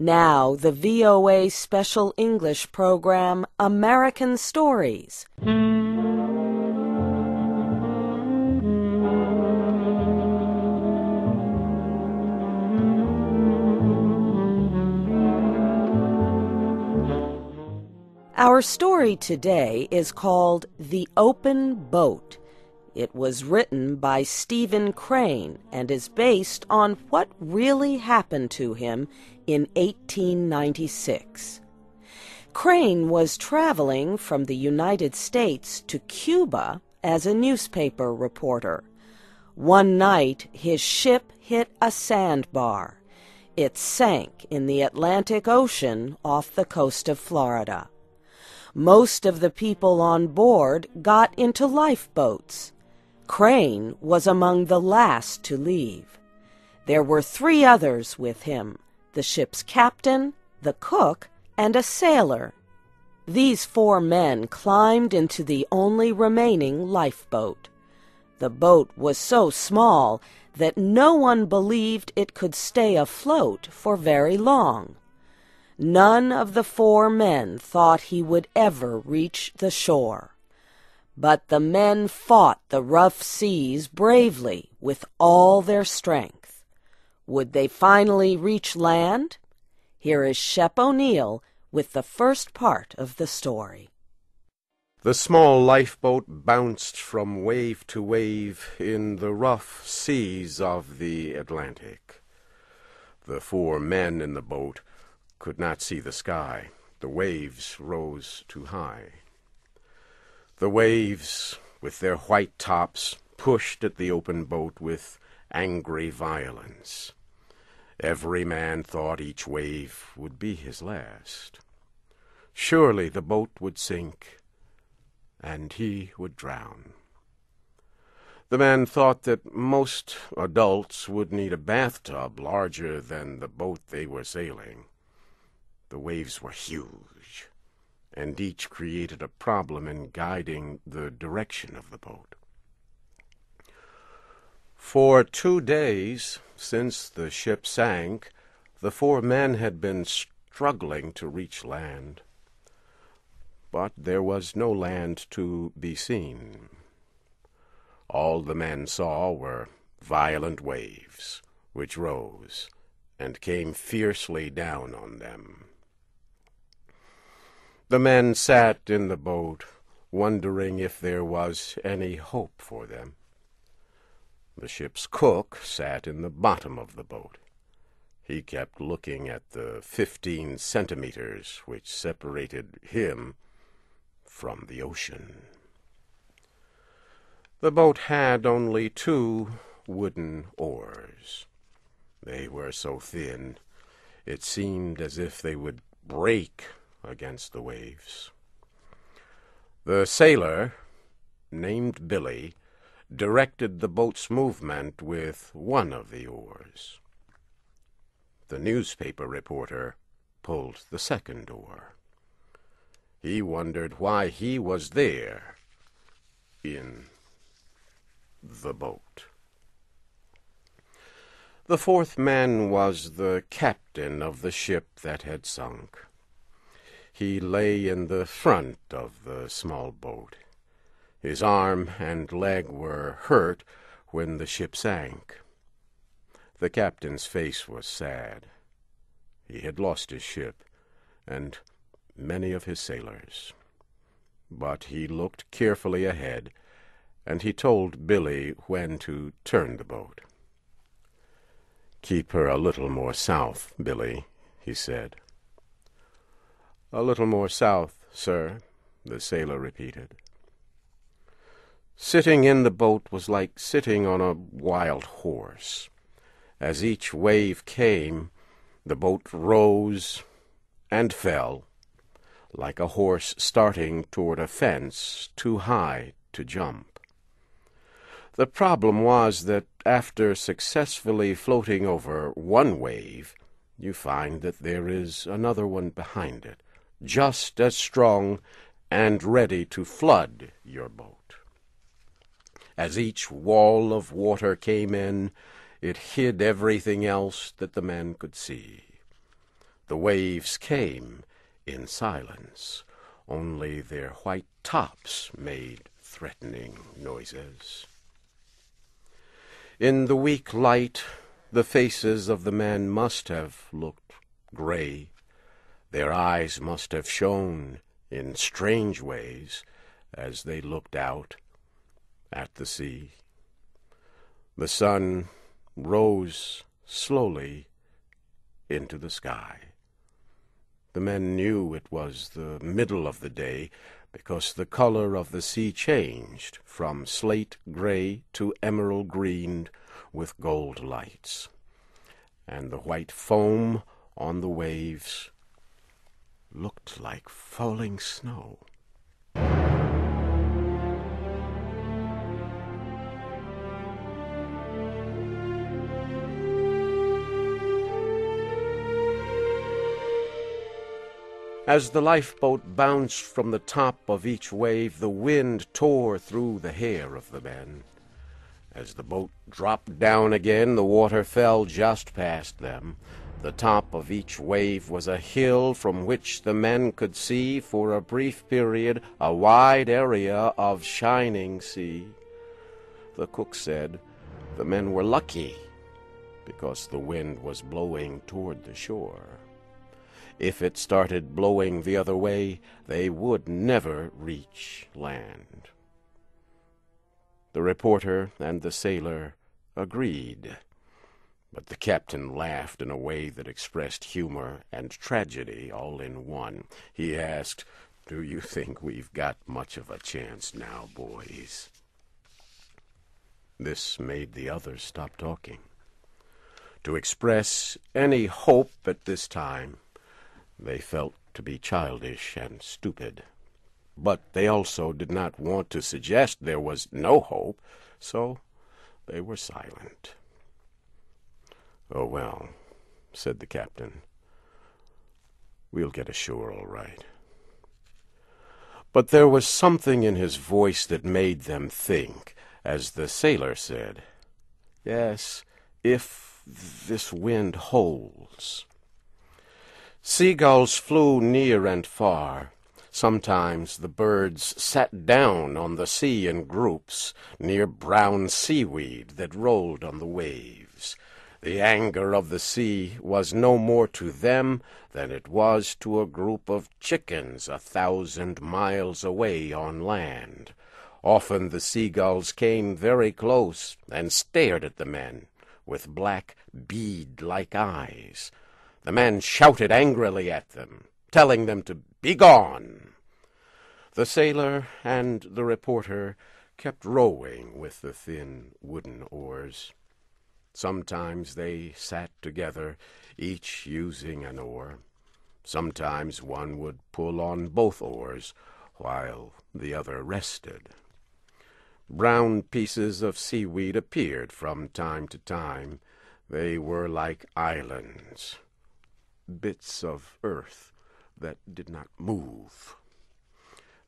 Now the VOA Special English program, American Stories. Our story today is called The Open Boat. It was written by Stephen Crane and is based on what really happened to him in 1896. Crane was traveling from the United States to Cuba as a newspaper reporter. One night, his ship hit a sandbar. It sank in the Atlantic Ocean off the coast of Florida. Most of the people on board got into lifeboats. Crane was among the last to leave. There were 3 others with him, the ship's captain, the cook, and a sailor. These 4 men climbed into the only remaining lifeboat. The boat was so small that no one believed it could stay afloat for very long. None of the 4 men thought he would ever reach the shore. But the men fought the rough seas bravely with all their strength. Would they finally reach land? Here is Shep O'Neill with the first part of the story. The small lifeboat bounced from wave to wave in the rough seas of the Atlantic. The 4 men in the boat could not see the sky. The waves rose too high. The waves, with their white tops, pushed at the open boat with angry violence. Every man thought each wave would be his last. Surely the boat would sink, and he would drown. The man thought that most adults would need a bathtub larger than the boat they were sailing. The waves were huge, and each created a problem in guiding the direction of the boat. For 2 days, since the ship sank, the 4 men had been struggling to reach land. But there was no land to be seen. All the men saw were violent waves, which rose and came fiercely down on them. The men sat in the boat, wondering if there was any hope for them. The ship's cook sat in the bottom of the boat. He kept looking at the 15 centimeters which separated him from the ocean. The boat had only 2 wooden oars. They were so thin, it seemed as if they would break against the waves. The sailor, named Billy, directed the boat's movement with one of the oars. The newspaper reporter pulled the second oar. He wondered why he was there in the boat. The 4th man was the captain of the ship that had sunk. He lay in the front of the small boat. His arm and leg were hurt when the ship sank. The captain's face was sad. He had lost his ship and many of his sailors. But he looked carefully ahead, and he told Billy when to turn the boat. "Keep her a little more south, Billy," he said. "A little more south, sir," the sailor repeated. Sitting in the boat was like sitting on a wild horse. As each wave came, the boat rose and fell, like a horse starting toward a fence too high to jump. The problem was that after successfully floating over one wave, you find that there is another one behind it, just as strong and ready to flood your boat. As each wall of water came in, it hid everything else that the man could see. The waves came in silence. Only their white tops made threatening noises. In the weak light, the faces of the men must have looked gray. Their eyes must have shone in strange ways as they looked out at the sea. The sun rose slowly into the sky. The men knew it was the middle of the day because the color of the sea changed from slate gray to emerald green with gold lights, and the white foam on the waves looked like falling snow. As the lifeboat bounced from the top of each wave, the wind tore through the hair of the men. As the boat dropped down again, the water fell just past them. The top of each wave was a hill from which the men could see for a brief period a wide area of shining sea. The cook said the men were lucky because the wind was blowing toward the shore. If it started blowing the other way, they would never reach land. The reporter and the sailor agreed, but the captain laughed in a way that expressed humor and tragedy all in one. He asked, "Do you think we've got much of a chance now, boys?" This made the others stop talking. To express any hope at this time, they felt to be childish and stupid. But they also did not want to suggest there was no hope, so they were silent. "Oh, well," said the captain, "we'll get ashore all right." But there was something in his voice that made them think, as the sailor said, "Yes, if this wind holds." Seagulls flew near and far. Sometimes the birds sat down on the sea in groups near brown seaweed that rolled on the waves. The anger of the sea was no more to them than it was to a group of chickens 1,000 miles away on land. Often the seagulls came very close and stared at the men with black bead-like eyes. The men shouted angrily at them, telling them to be gone. The sailor and the reporter kept rowing with the thin wooden oars. Sometimes they sat together, each using an oar. Sometimes one would pull on both oars, while the other rested. Brown pieces of seaweed appeared from time to time. They were like islands, bits of earth that did not move.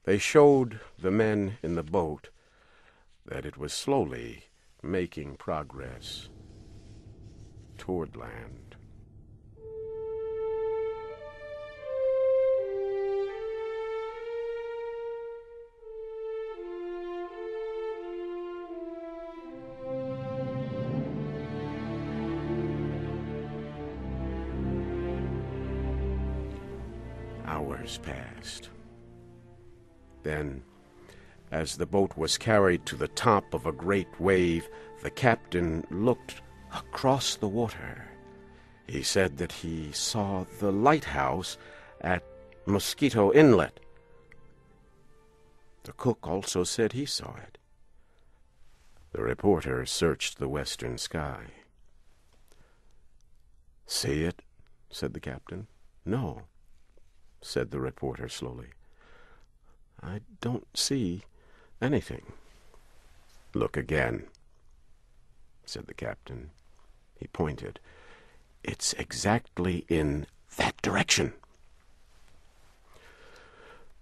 They showed the men in the boat that it was slowly making progress toward land. Hours passed. Then, as the boat was carried to the top of a great wave, the captain looked across the water. He said that he saw the lighthouse at Mosquito Inlet. The cook also said he saw it. The reporter searched the western sky. "See it?" said the captain. "No," said the reporter slowly. "I don't see anything." "Look again," said the captain. He pointed. "It's exactly in that direction."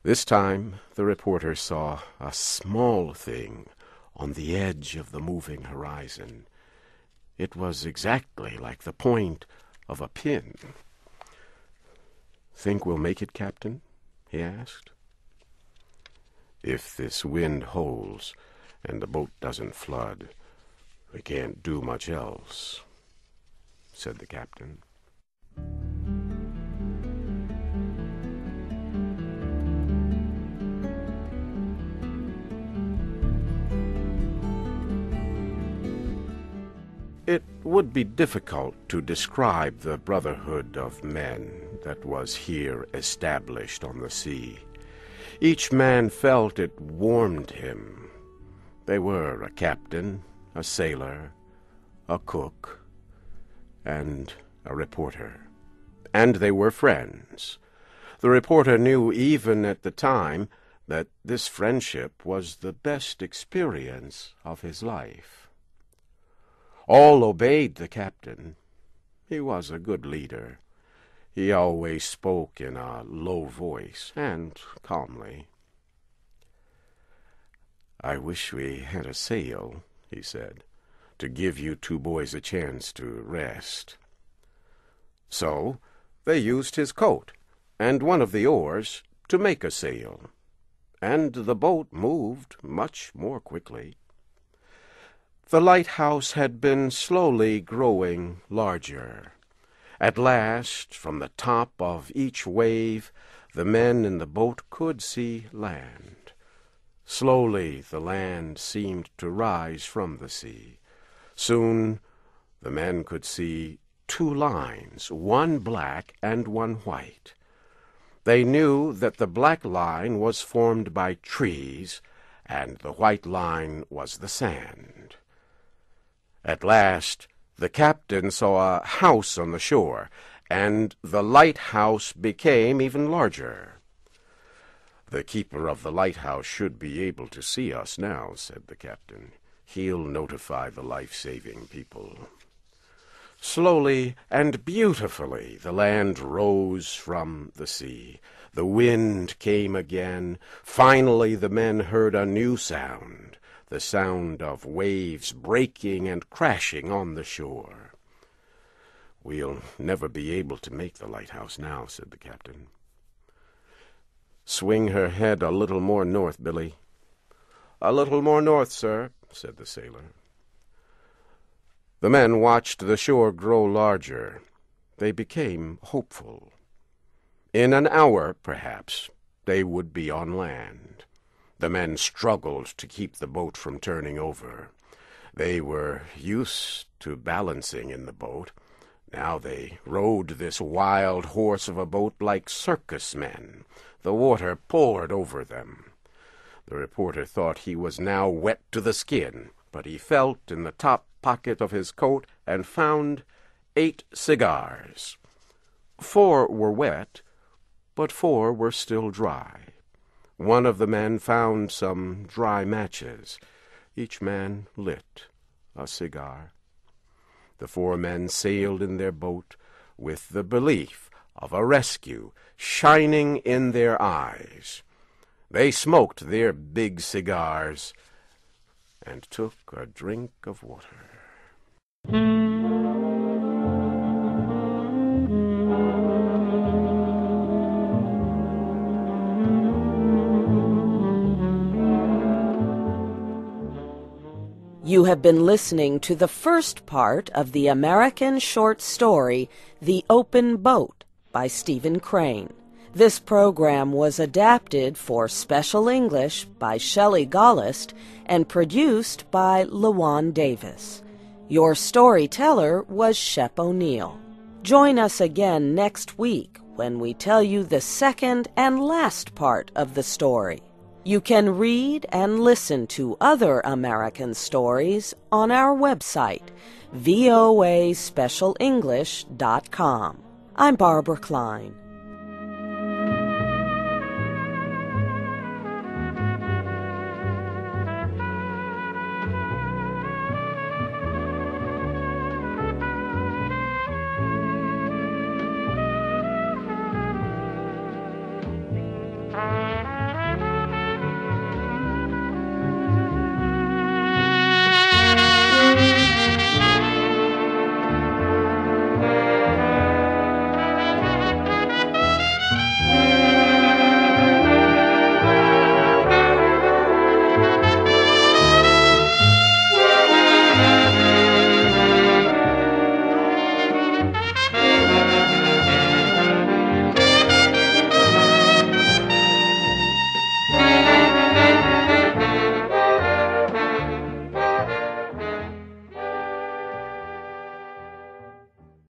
This time the reporter saw a small thing on the edge of the moving horizon. It was exactly like the point of a pin. "Think we'll make it, Captain?" he asked. "If this wind holds and the boat doesn't flood, we can't do much else," said the captain. It would be difficult to describe the brotherhood of men that was here established on the sea. Each man felt it warmed him. They were a captain, a sailor, a cook, and a reporter. And they were friends. The reporter knew even at the time that this friendship was the best experience of his life. All obeyed the captain. He was a good leader. He always spoke in a low voice and calmly. "I wish we had a sail," he said, "to give you two boys a chance to rest." So they used his coat and one of the oars to make a sail, and the boat moved much more quickly. The lighthouse had been slowly growing larger. At last, from the top of each wave, the men in the boat could see land. Slowly the land seemed to rise from the sea. Soon the men could see two lines, one black and one white. They knew that the black line was formed by trees, and the white line was the sand. At last the captain saw a house on the shore, and the lighthouse became even larger. "The keeper of the lighthouse should be able to see us now," said the captain. "He'll notify the life-saving people." Slowly and beautifully the land rose from the sea. The wind came again. Finally the men heard a new sound, the sound of waves breaking and crashing on the shore. "We'll never be able to make the lighthouse now," said the captain. "Swing her head a little more north, Billy." "A little more north, sir," said the sailor. The men watched the shore grow larger. They became hopeful. In an hour, perhaps, they would be on land. The men struggled to keep the boat from turning over. They were used to balancing in the boat. Now they rode this wild horse of a boat like circus men. The water poured over them. The reporter thought he was now wet to the skin, but he felt in the top pocket of his coat and found 8 cigars. 4 were wet, but 4 were still dry. One of the men found some dry matches. Each man lit a cigar. The 4 men sailed in their boat with the belief of a rescue shining in their eyes. They smoked their big cigars and took a drink of water. You have been listening to the first part of the American short story, The Open Boat, by Stephen Crane. This program was adapted for Special English by Shelley Gollust and produced by LaJuan Davis. Your storyteller was Shep O'Neill. Join us again next week when we tell you the second and last part of the story. You can read and listen to other American stories on our website, voaspecialenglish.com. I'm Barbara Klein.